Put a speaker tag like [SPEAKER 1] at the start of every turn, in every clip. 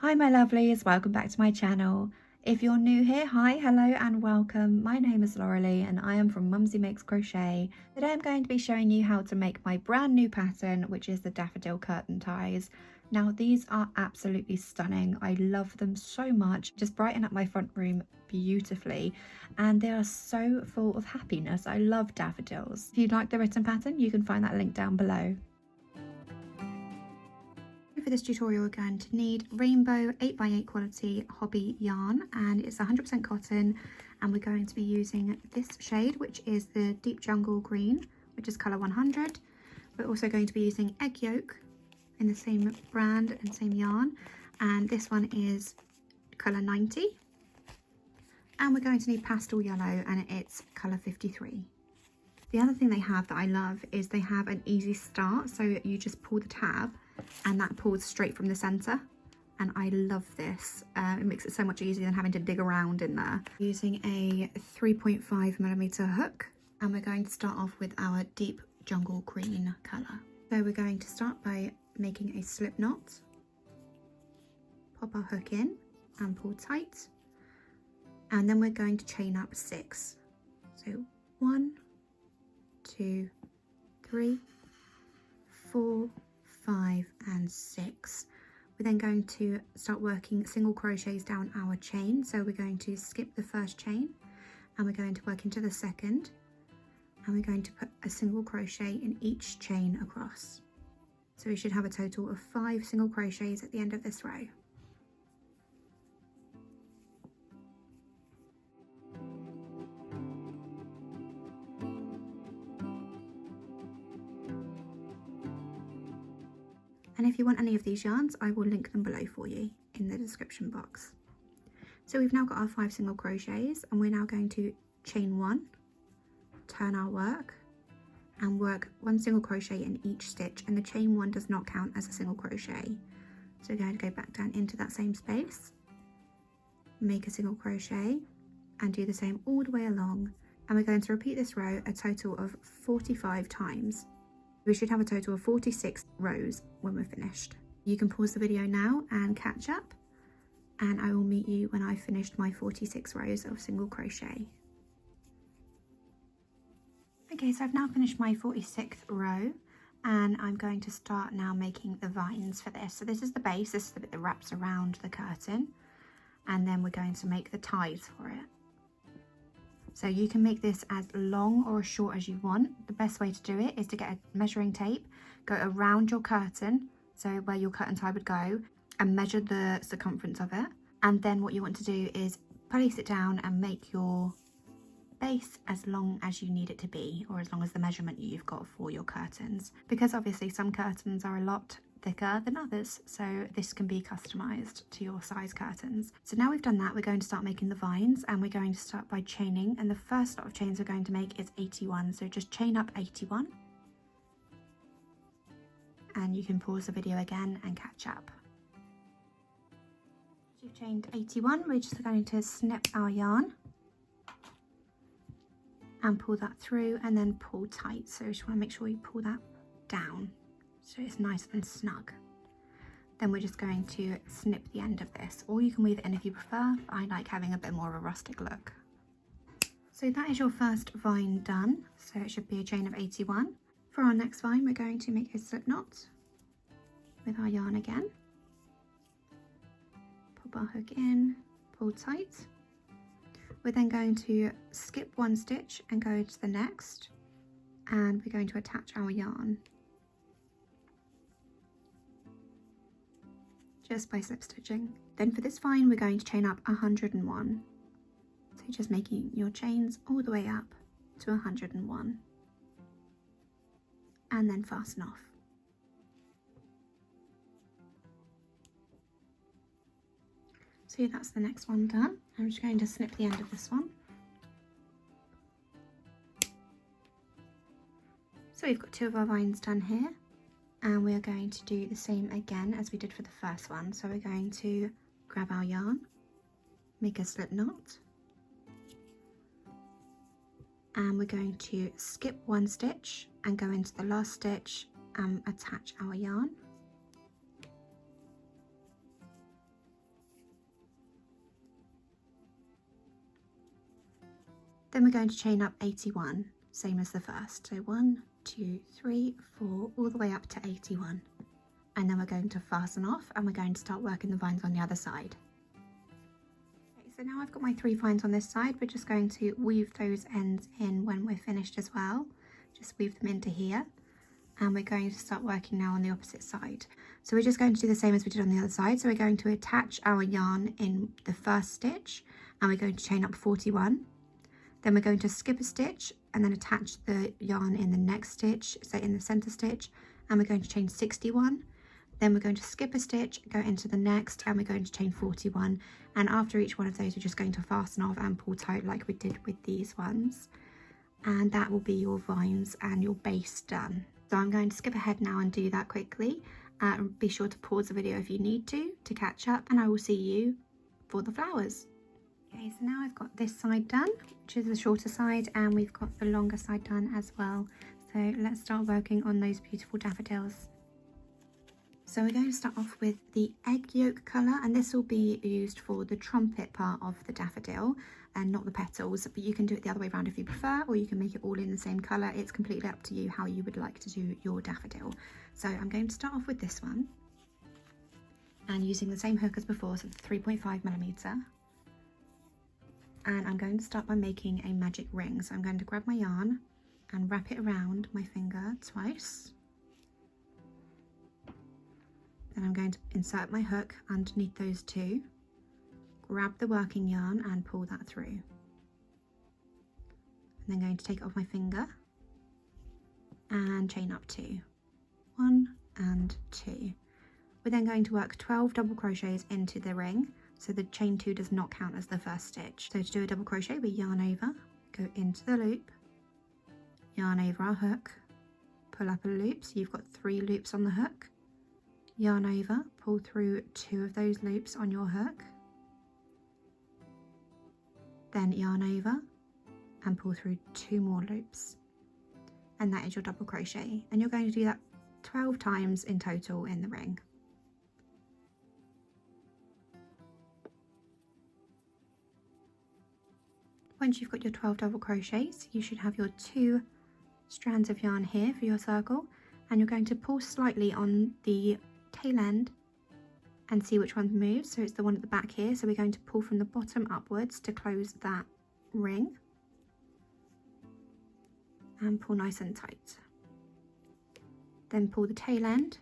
[SPEAKER 1] Hi my lovelies, welcome back to my channel. If you're new here, hi, hello and welcome. My name is Laurelie and I am from Mumsy Makes Crochet. Today I'm going to be showing you how to make my brand new pattern, which is the daffodil curtain ties. Now these are absolutely stunning. I love them so much. Just brighten up my front room beautifully and they are so full of happiness. I love daffodils. If you'd like the written pattern, you can find that link down below. For this tutorial we're going to need rainbow 8x8 quality hobby yarn, and it's 100% cotton, and we're going to be using this shade, which is the deep jungle green, which is colour 100. We're also going to be using egg yolk in the same brand and same yarn, and this one is colour 90. And we're going to need pastel yellow, and it's colour 53. The other thing they have that I love is they have an easy start, so you just pull the tab and that pulls straight from the center, and I love this. It makes it so much easier than having to dig around in there. Using a 3.5mm hook, and we're going to start off with our deep jungle green color. So we're going to start by making a slip knot, pop our hook in and pull tight, and then we're going to chain up 6. So 1, 2, 3, 4, 5 and 6. We're then going to start working single crochets down our chain. So we're going to skip the first chain and we're going to work into the second, and we're going to put a single crochet in each chain across. So we should have a total of 5 single crochets at the end of this row. And if you want any of these yarns, I will link them below for you in the description box. So we've now got our 5 single crochets, and we're now going to chain 1, turn our work, and work 1 single crochet in each stitch, and the chain 1 does not count as a single crochet. So we're going to go back down into that same space, make a single crochet, and do the same all the way along. And we're going to repeat this row a total of 45 times. We should have a total of 46 rows when we're finished. You can pause the video now and catch up, and I will meet you when I've finished my 46 rows of single crochet. Okay, so I've now finished my 46th row, and I'm going to start now making the vines for this. So this is the base, this is the bit that wraps around the curtain, and then we're going to make the ties for it. So you can make this as long or as short as you want. The best way to do it is to get a measuring tape, go around your curtain, so where your curtain tie would go, and measure the circumference of it. And then what you want to do is place it down and make your base as long as you need it to be, or as long as the measurement you've got for your curtains. Because obviously some curtains are a lot thicker than others, so this can be customized to your size curtains. So now we've done that, we're going to start making the vines, and we're going to start by chaining, and the first lot of chains we're going to make is 81. So just chain up 81, and you can pause the video again and catch up. So you've chained 81, we're just going to snip our yarn and pull that through, and then pull tight. So you just want to make sure you pull that down so it's nice and snug. Then we're just going to snip the end of this, or you can weave it in if you prefer, but I like having a bit more of a rustic look. So that is your first vine done, so it should be a chain of 81. For our next vine, we're going to make a slip knot with our yarn again, pop our hook in, pull tight. We're then going to skip 1 stitch and go to the next, and we're going to attach our yarn just by slip stitching. Then for this vine, we're going to chain up 101. So just making your chains all the way up to 101, and then fasten off. So that's the next one done. I'm just going to snip the end of this one. So we've got 2 of our vines done here, and we're going to do the same again as we did for the first one. So we're going to grab our yarn, make a slip knot, and we're going to skip 1 stitch and go into the last stitch and attach our yarn. Then we're going to chain up 81, same as the first. So 1, 2, 3, 4, all the way up to 81. And then we're going to fasten off and we're going to start working the vines on the other side. Okay, so now I've got my 3 vines on this side. We're just going to weave those ends in when we're finished as well. Just weave them into here. And we're going to start working now on the opposite side. So we're just going to do the same as we did on the other side. So we're going to attach our yarn in the first stitch and we're going to chain up 41. Then we're going to skip a stitch and then attach the yarn in the next stitch, so in the center stitch, and we're going to chain 61. Then we're going to skip a stitch, go into the next, and we're going to chain 41. And after each one of those, we're just going to fasten off and pull tight like we did with these ones. And that will be your vines and your base done. So I'm going to skip ahead now and do that quickly. Be sure to pause the video if you need to catch up, and I will see you for the flowers. Okay, so now I've got this side done, which is the shorter side, and we've got the longer side done as well. So let's start working on those beautiful daffodils. So we're going to start off with the egg yolk colour, and this will be used for the trumpet part of the daffodil and not the petals, but you can do it the other way around if you prefer, or you can make it all in the same colour. It's completely up to you how you would like to do your daffodil. So I'm going to start off with this one and using the same hook as before, so the 3.5mm. And I'm going to start by making a magic ring. So I'm going to grab my yarn and wrap it around my finger twice. Then I'm going to insert my hook underneath those two, grab the working yarn and pull that through. And then going to take it off my finger and chain up 2. 1 and 2. We're then going to work 12 double crochets into the ring. So the chain 2 does not count as the first stitch. So to do a double crochet, we yarn over, go into the loop, yarn over our hook, pull up a loop, so you've got 3 loops on the hook, yarn over, pull through 2 of those loops on your hook, then yarn over and pull through 2 more loops. And that is your double crochet. And you're going to do that 12 times in total in the ring. Once you've got your 12 double crochets, you should have your 2 strands of yarn here for your circle, and you're going to pull slightly on the tail end and see which one moves. So it's the one at the back here, so we're going to pull from the bottom upwards to close that ring and pull nice and tight. Then pull the tail end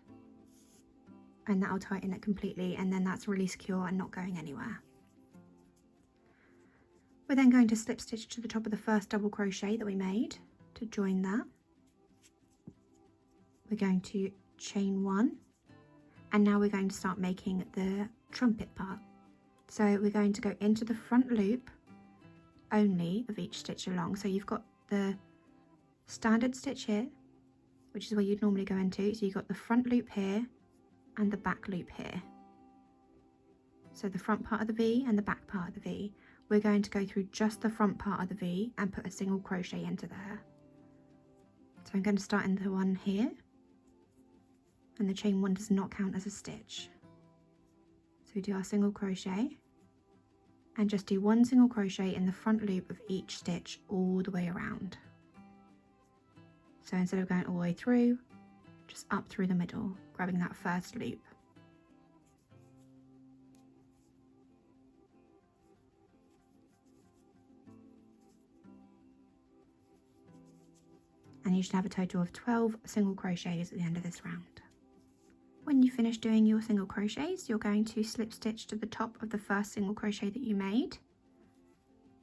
[SPEAKER 1] and that'll tighten it completely, and then that's really secure and not going anywhere. We're then going to slip stitch to the top of the first double crochet that we made to join that. We're going to chain 1, and now we're going to start making the trumpet part. So we're going to go into the front loop only of each stitch along. So you've got the standard stitch here, which is where you'd normally go into. So you've got the front loop here and the back loop here. So the front part of the V and the back part of the V. We're going to go through just the front part of the V and put a single crochet into there. So I'm going to start in the one here, and the chain 1 does not count as a stitch. So we do our single crochet and just do 1 single crochet in the front loop of each stitch all the way around. So instead of going all the way through, just up through the middle, grabbing that first loop. And you should have a total of 12 single crochets at the end of this round. When you finish doing your single crochets, you're going to slip stitch to the top of the first single crochet that you made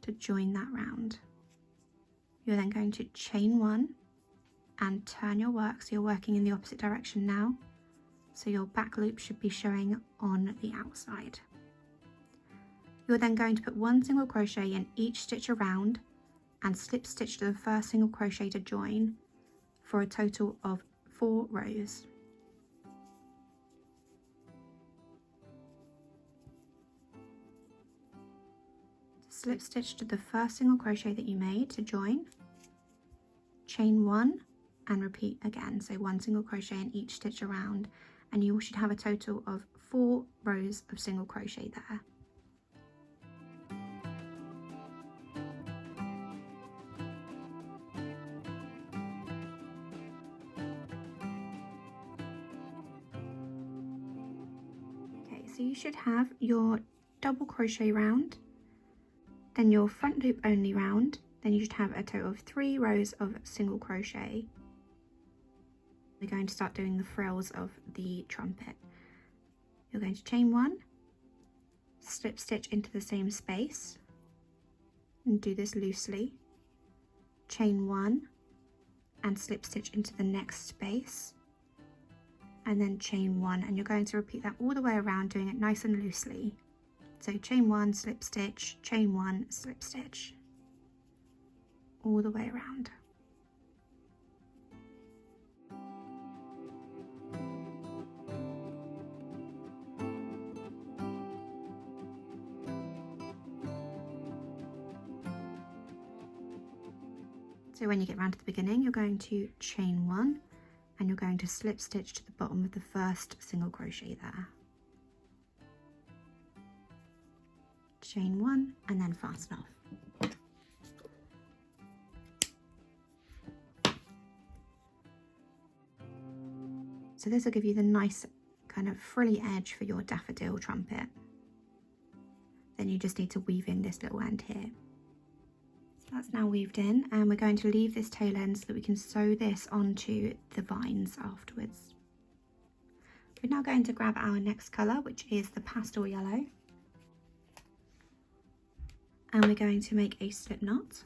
[SPEAKER 1] to join that round. You're then going to chain 1 and turn your work, so you're working in the opposite direction now. So your back loop should be showing on the outside. You're then going to put 1 single crochet in each stitch around and slip stitch to the first single crochet to join for a total of 4 rows. Slip stitch to the first single crochet that you made to join, chain 1 and repeat again, so 1 single crochet in each stitch around, and you should have a total of 4 rows of single crochet there. So you should have your double crochet round, then your front loop only round, then you should have a total of 3 rows of single crochet. We're going to start doing the frills of the trumpet. You're going to chain 1, slip stitch into the same space, and do this loosely. Chain 1 and slip stitch into the next space, and then chain 1, and you're going to repeat that all the way around, doing it nice and loosely. So chain 1, slip stitch, chain 1, slip stitch, all the way around. So when you get round to the beginning, you're going to chain 1 and you're going to slip stitch to the bottom of the first single crochet there. Chain 1 and then fasten off. So this will give you the nice kind of frilly edge for your daffodil trumpet. Then you just need to weave in this little end here. That's now weaved in, and we're going to leave this tail end so that we can sew this onto the vines afterwards. We're now going to grab our next colour, which is the pastel yellow, and we're going to make a slip knot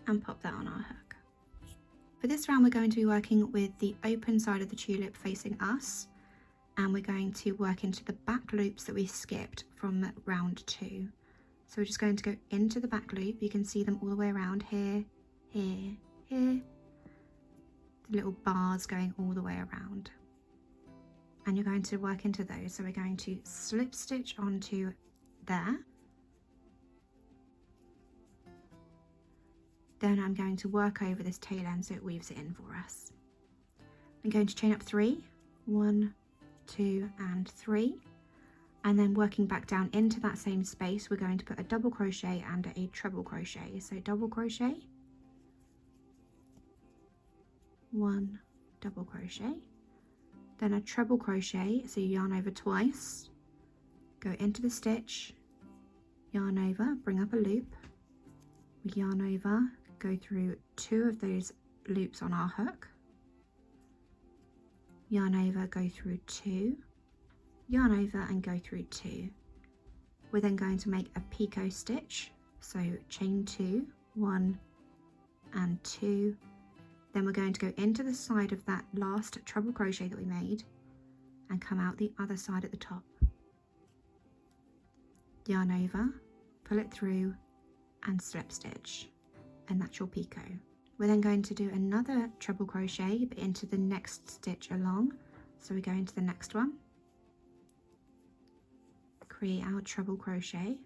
[SPEAKER 1] and pop that on our hook. For this round, we're going to be working with the open side of the tulip facing us, and we're going to work into the back loops that we skipped from round 2. So we're just going to go into the back loop. You can see them all the way around here, here, here. The little bars going all the way around. And you're going to work into those. So we're going to slip stitch onto there. Then I'm going to work over this tail end so it weaves it in for us. I'm going to chain up 3, 1, 2 and 3. And then working back down into that same space, we're going to put a double crochet and a treble crochet. So double crochet, 1 double crochet, then a treble crochet, so you yarn over twice, go into the stitch, yarn over, bring up a loop, we yarn over, go through 2 of those loops on our hook, yarn over, go through 2, yarn over and go through 2. We're then going to make a picot stitch, so chain 2, 1 and 2. Then we're going to go into the side of that last treble crochet that we made and come out the other side at the top. Yarn over, pull it through and slip stitch, and that's your picot. We're then going to do another treble crochet but into the next stitch along, so we go into the next one, create our treble crochet,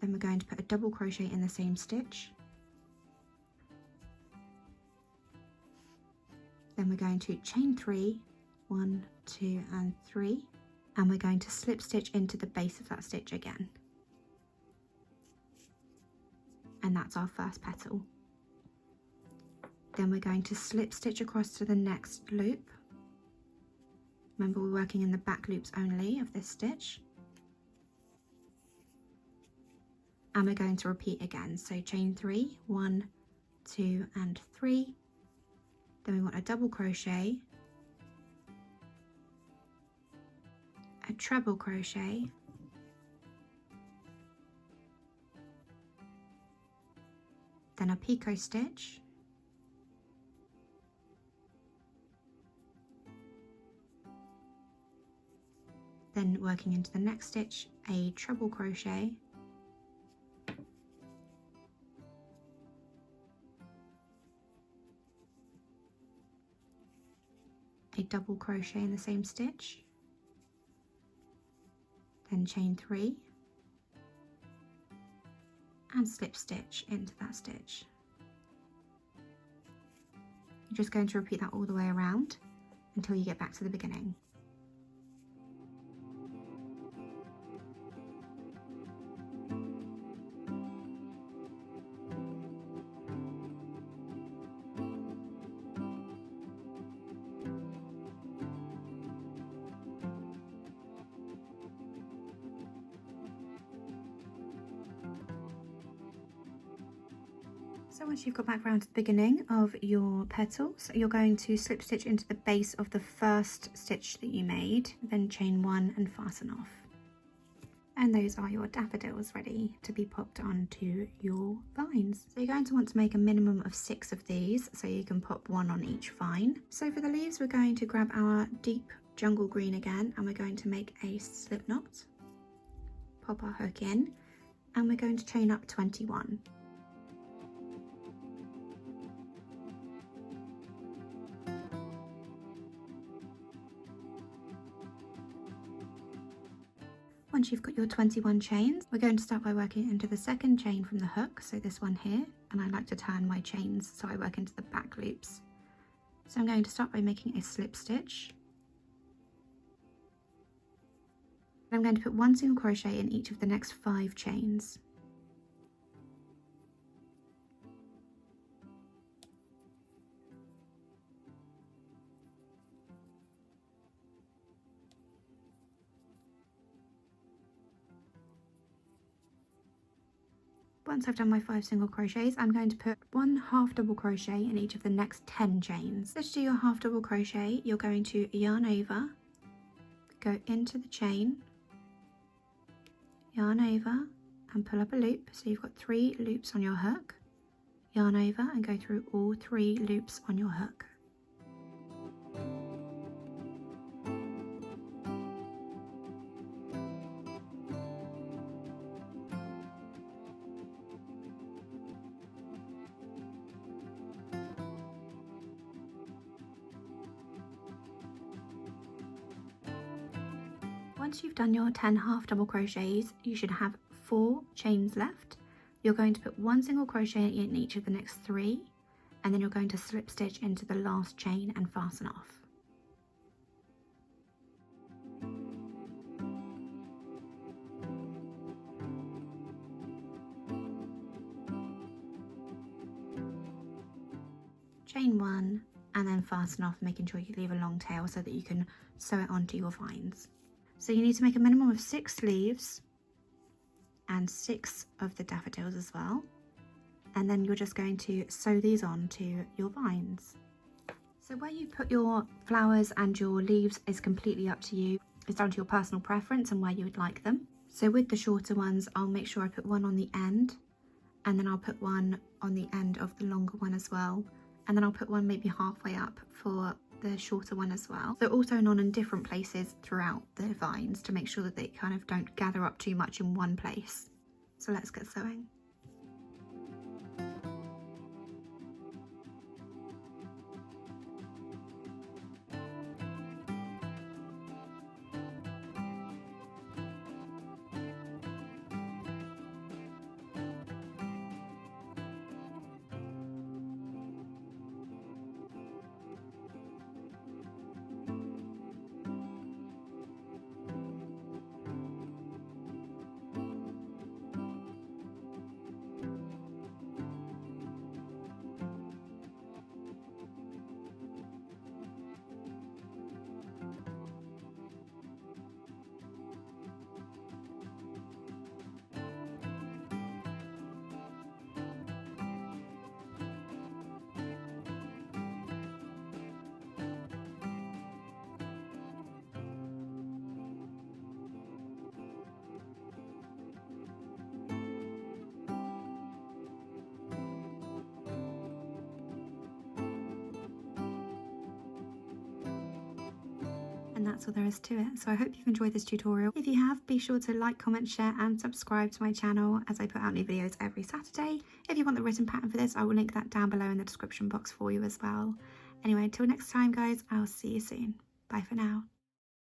[SPEAKER 1] then we're going to put a double crochet in the same stitch, then we're going to chain 3, 1, 2 and 3, and we're going to slip stitch into the base of that stitch again, and that's our first petal. Then we're going to slip stitch across to the next loop. Remember, we're working in the back loops only of this stitch. And we're going to repeat again. So chain 3, 1, 2 and 3. Then we want a double crochet, a treble crochet, then a picot stitch, then working into the next stitch, a treble crochet, a double crochet in the same stitch, then chain 3 and slip stitch into that stitch. You're just going to repeat that all the way around until you get back to the beginning. So once you've got back round to the beginning of your petals, you're going to slip stitch into the base of the first stitch that you made, then chain 1 and fasten off. And those are your daffodils ready to be popped onto your vines. So you're going to want to make a minimum of 6 of these, so you can pop 1 on each vine. So for the leaves, we're going to grab our deep jungle green again, and we're going to make a slip knot, pop our hook in, and we're going to chain up 21. Once you've got your 21 chains, we're going to start by working into the second chain from the hook, so this one here, and I like to turn my chains so I work into the back loops. So I'm going to start by making a slip stitch. I'm going to put 1 single crochet in each of the next 5 chains. Once I've done my 5 single crochets, I'm going to put 1 half double crochet in each of the next 10 chains. So to do your half double crochet, you're going to yarn over, go into the chain, yarn over and pull up a loop. So you've got 3 loops on your hook, yarn over and go through all 3 loops on your hook. Once you've done your 10 half double crochets, you should have 4 chains left. You're going to put 1 single crochet in each of the next 3, and then you're going to slip stitch into the last chain and fasten off. Chain 1 and then fasten off, making sure you leave a long tail so that you can sew it onto your vines. So you need to make a minimum of 6 leaves and 6 of the daffodils as well. And then you're just going to sew these on to your vines. So where you put your flowers and your leaves is completely up to you. It's down to your personal preference and where you would like them. So with the shorter ones, I'll make sure I put 1 on the end, and then I'll put 1 on the end of the longer one as well. And then I'll put 1 maybe halfway up for the shorter one as well. So all sewn on in different places throughout the vines to make sure that they kind of don't gather up too much in one place. So let's get sewing. And that's all there is to it. So I hope you've enjoyed this tutorial. If you have, be sure to like, comment, share and subscribe to my channel as I put out new videos every Saturday. If you want the written pattern for this, I will link that down below in the description box for you as well. Anyway, until next time guys, I'll see you soon. Bye for now.